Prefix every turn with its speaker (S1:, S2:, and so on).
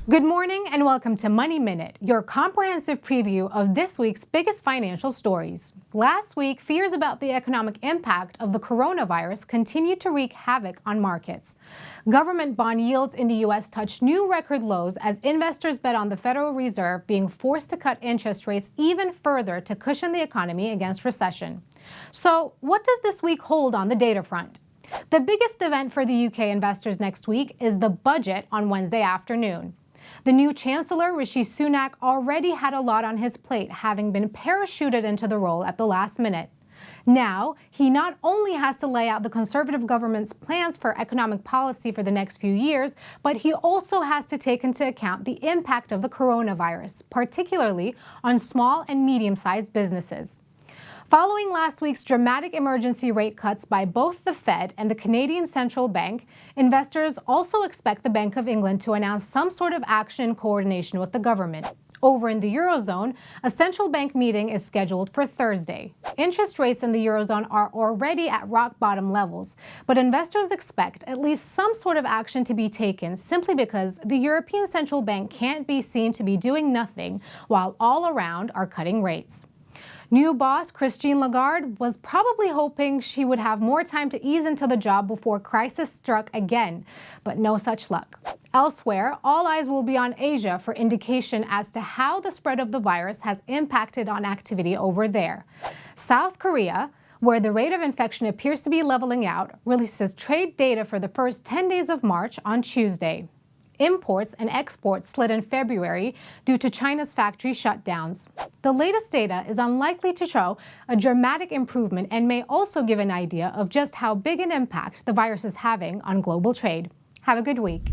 S1: Good morning and welcome to Money Minute, your comprehensive preview of this week's biggest financial stories. Last week, fears about the economic impact of the coronavirus continued to wreak havoc on markets. Government bond yields in the U.S. touched new record lows as investors bet on the Federal Reserve being forced to cut interest rates even further to cushion the economy against recession. So, what does this week hold on the data front? The biggest event for the UK investors next week is the budget on Wednesday afternoon. The new Chancellor, Rishi Sunak, already had a lot on his plate, having been parachuted into the role at the last minute. Now, he not only has to lay out the Conservative government's plans for economic policy for the next few years, but he also has to take into account the impact of the coronavirus, particularly on small and medium-sized businesses. Following last week's dramatic emergency rate cuts by both the Fed and the Canadian Central Bank, investors also expect the Bank of England to announce some sort of action in coordination with the government. Over in the Eurozone, a central bank meeting is scheduled for Thursday. Interest rates in the Eurozone are already at rock-bottom levels, but investors expect at least some sort of action to be taken simply because the European Central Bank can't be seen to be doing nothing while all around are cutting rates. New boss Christine Lagarde was probably hoping she would have more time to ease into the job before crisis struck again, but no such luck. Elsewhere, all eyes will be on Asia for indication as to how the spread of the virus has impacted on activity over there. South Korea, where the rate of infection appears to be leveling out, releases trade data for the first 10 days of March on Tuesday. Imports and exports slid in February due to China's factory shutdowns. The latest data is unlikely to show a dramatic improvement and may also give an idea of just how big an impact the virus is having on global trade. Have a good week.